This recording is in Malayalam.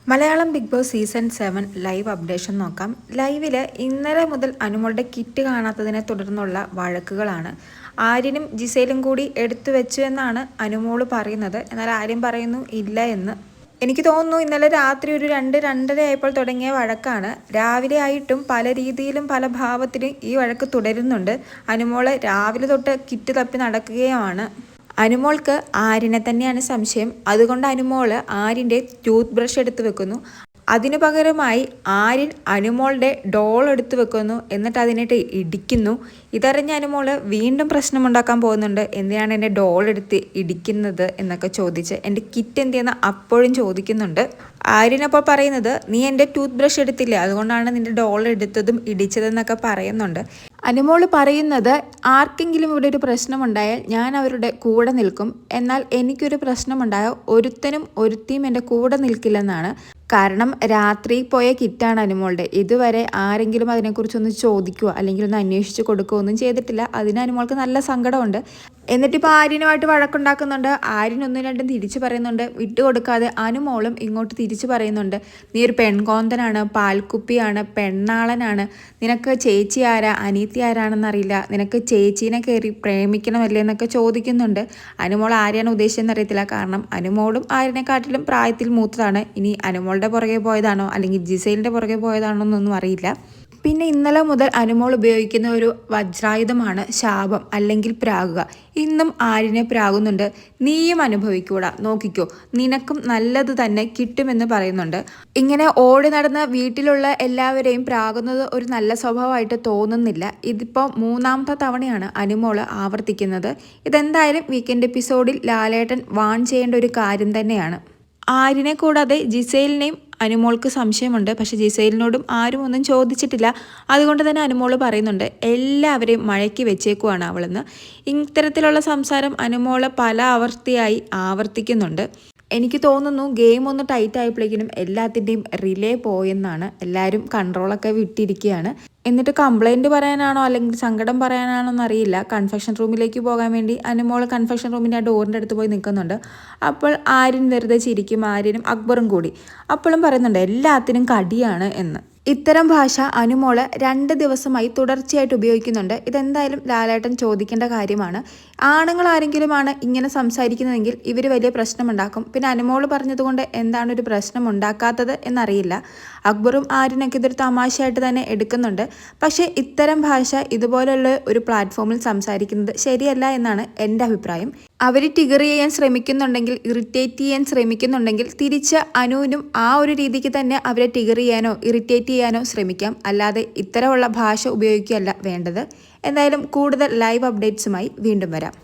Malayalam Bigg Boss season 7 live updation നോക്കാം. ലൈവിൽ ഇന്നലെ മുതൽ അനുമോളുടെ കിറ്റ് കാണാത്തതിനെ തുടർന്നുള്ള വഴക്കുകളാണ്. ആര്യനും ജിസയിലും കൂടി എടുത്തു വെച്ചു എന്നാണ് അനുമോൾ പറയുന്നത്. എന്നാൽ ആര്യം പറയുന്നു ഇല്ല എന്ന്. എനിക്ക് തോന്നുന്നു ഇന്നലെ രാത്രി ഒരു 2-2:30 ആയപ്പോൾ തുടങ്ങിയ വഴക്കാണ്. രാവിലെ ആയിട്ടും പല രീതിയിലും പല ഭാവത്തിലും ഈ വഴക്ക് തുടരുന്നുണ്ട്. അനുമോൾ രാവിലെ തൊട്ട് കിറ്റ് തപ്പി നടക്കുകയുമാണ്. അനുമോൾക്ക് ആര്യനെ തന്നെയാണ് സംശയം. അതുകൊണ്ട് അനുമോൾ ആര്യൻ്റെ ടൂത്ത് ബ്രഷ് എടുത്ത് വെക്കുന്നു. അതിനു പകരമായി ആര്യൻ അനുമോളുടെ ഡോൾ എടുത്തു വെക്കുന്നു. എന്നിട്ട് അതിനിട്ട് ഇടിക്കുന്നു. ഇതറിഞ്ഞ അനുമോൾ വീണ്ടും പ്രശ്നമുണ്ടാക്കാൻ പോകുന്നുണ്ട്. എന്തിനാണ് എൻ്റെ ഡോൾ എടുത്ത് ഇടിക്കുന്നത് എന്നൊക്കെ ചോദിച്ച് എൻ്റെ കിറ്റ് എന്തിയെന്ന് അപ്പോഴും ചോദിക്കുന്നുണ്ട്. ആര്യനപ്പോൾ പറയുന്നത് നീ എൻ്റെ ടൂത്ത് ബ്രഷ് എടുത്തില്ലേ, അതുകൊണ്ടാണ് നിൻ്റെ ഡോൾ എടുത്തതും ഇടിച്ചതെന്നൊക്കെ പറയുന്നുണ്ട്. അനുമോൾ പറയുന്നത് ആർക്കെങ്കിലും ഇവിടെ ഒരു പ്രശ്നമുണ്ടായാൽ ഞാൻ അവരുടെ കൂടെ നിൽക്കും, എന്നാൽ എനിക്കൊരു പ്രശ്നമുണ്ടായാൽ ഒരുത്തനും ഒരുത്തിയും എൻ്റെ കൂടെ നിൽക്കില്ലെന്നാണ്. കാരണം രാത്രി പോയ കിറ്റാണ് അനുമോളുടെ. ഇതുവരെ ആരെങ്കിലും അതിനെക്കുറിച്ചൊന്ന് ചോദിക്കുകയോ അല്ലെങ്കിൽ ഒന്ന് അന്വേഷിച്ച് കൊടുക്കുകയോ ഒന്നും ചെയ്തിട്ടില്ല. അതിന് അനുമോൾക്ക് നല്ല സങ്കടമുണ്ട്. എന്നിട്ടിപ്പോൾ ആര്യനുമായിട്ട് വഴക്കുണ്ടാക്കുന്നുണ്ട്. ആര്യൻ ഒന്നും രണ്ടും തിരിച്ചു പറയുന്നുണ്ട്. വിട്ടുകൊടുക്കാതെ അനുമോളും ഇങ്ങോട്ട് തിരിച്ചു പറയുന്നുണ്ട്. നീ ഒരു പെൺകോന്തനാണ്, പാൽക്കുപ്പിയാണ്, പെണ്ണാളനാണ്, നിനക്ക് ചേച്ചി ആരാ അനീത്തി ആരാണെന്നറിയില്ല, നിനക്ക് ചേച്ചീനെ കയറി പ്രേമിക്കണമല്ലേ എന്നൊക്കെ ചോദിക്കുന്നുണ്ട്. അനുമോൾ ആരെയാണ് ഉദ്ദേശിച്ചതെന്ന് അറിയത്തില്ല. കാരണം അനുമോളും ആര്യനെക്കാട്ടിലും പ്രായത്തിൽ മൂത്തതാണ്. ഇനി അനുമോളുടെ പുറകെ പോയതാണോ അല്ലെങ്കിൽ ജിസൈലിൻ്റെ പുറകെ പോയതാണോ എന്നൊന്നും അറിയില്ല. പിന്നെ ഇന്നലെ മുതൽ അനുമോൾ ഉപയോഗിക്കുന്ന ഒരു വജ്രായുധമാണ് ശാപം അല്ലെങ്കിൽ പ്രാകുക. ഇന്നും ആര്യനെ പ്രാകുന്നുണ്ട്. നീയും അനുഭവിക്കൂടാ, നോക്കിക്കോ, നിനക്കും നല്ലത് തന്നെ കിട്ടുമെന്ന് പറയുന്നുണ്ട്. ഇങ്ങനെ ഓടി നടന്ന് വീട്ടിലുള്ള എല്ലാവരെയും പ്രാകുന്നത് ഒരു നല്ല സ്വഭാവമായിട്ട് തോന്നുന്നില്ല. ഇതിപ്പോൾ 3ാമത്തെ തവണയാണ് അനുമോൾ ആവർത്തിക്കുന്നത്. ഇതെന്തായാലും വീക്കെൻഡ് എപ്പിസോഡിൽ ലാലേട്ടൻ വാൺ ചെയ്യേണ്ട ഒരു കാര്യം തന്നെയാണ്. ആര്യനെ കൂടാതെ ജിസൈലിനെയും അനുമോൾക്ക് സംശയമുണ്ട്. പക്ഷെ ജിസൈലിനോടും ആരും ഒന്നും ചോദിച്ചിട്ടില്ല. അതുകൊണ്ട് തന്നെ അനുമോൾ പറയുന്നുണ്ട് എല്ലാവരെയും മഴയ്ക്ക് വെച്ചേക്കുവാണ് അവളെന്ന്. ഇത്തരത്തിലുള്ള സംസാരം അനുമോൾ പല ആവർത്തിക്കുന്നുണ്ട്. എനിക്ക് തോന്നുന്നു ഗെയിം ഒന്ന് ടൈറ്റ് ആയപ്പോഴേക്കും എല്ലാത്തിൻ്റെയും റിലേ പോയെന്നാണ്. എല്ലാവരും കൺട്രോളൊക്കെ വിട്ടിരിക്കുകയാണ്. എന്നിട്ട് കംപ്ലൈൻറ്റ് പറയാനാണോ അല്ലെങ്കിൽ സങ്കടം പറയാനാണോ എന്നറിയില്ല. കൺഫെക്ഷൻ റൂമിലേക്ക് പോകാൻ വേണ്ടി അനുമോൾ കൺഫെക്ഷൻ റൂമിൻ്റെ ആ ഡോറിൻ്റെ അടുത്ത് പോയി നിൽക്കുന്നുണ്ട്. അപ്പോൾ ആര്യൻ വെറുതെ ചിരിക്കും. ആര്യനും അക്ബറും കൂടി അപ്പോഴും പറയുന്നുണ്ട് എല്ലാത്തിനും കടിയാണ് എന്ന്. ഇത്തരം ഭാഷ അനുമോൾ 2 ദിവസമായി തുടർച്ചയായിട്ട് ഉപയോഗിക്കുന്നുണ്ട്. ഇതെന്തായാലും ലാലേട്ടൻ ചോദിക്കേണ്ട കാര്യമാണ്. ആണുങ്ങൾ ആരെങ്കിലുമാണ് ഇങ്ങനെ സംസാരിക്കുന്നതെങ്കിൽ ഇവർ വലിയ പ്രശ്നമുണ്ടാക്കും. പിന്നെ അനുമോൾ പറഞ്ഞതുകൊണ്ട് എന്താണ് ഒരു പ്രശ്നം ഉണ്ടാക്കാത്തത് എന്നറിയില്ല. അക്ബറും ആര്യനൊക്കെ ഇതൊരു തമാശയായിട്ട് തന്നെ എടുക്കുന്നുണ്ട്. പക്ഷേ ഇത്തരം ഭാഷ ഇതുപോലുള്ള ഒരു പ്ലാറ്റ്ഫോമിൽ സംസാരിക്കുന്നത് ശരിയല്ല എന്നാണ് എൻ്റെ അഭിപ്രായം. അവർ ടിഗർ ചെയ്യാൻ ശ്രമിക്കുന്നുണ്ടെങ്കിൽ, ഇറിറ്റേറ്റ് ചെയ്യാൻ ശ്രമിക്കുന്നുണ്ടെങ്കിൽ തിരിച്ച് അനുവിനും ആ ഒരു രീതിക്ക് തന്നെ അവരെ ടിഗർ ചെയ്യാനോ ഇറിറ്റേറ്റ് ചെയ്യാനോ ശ്രമിക്കാം. അല്ലാതെ ഇത്തരമുള്ള ഭാഷ ഉപയോഗിക്കുകയല്ല വേണ്ടത്. എന്തായാലും കൂടുതൽ ലൈവ് അപ്ഡേറ്റ്സുമായി വീണ്ടും വരാം.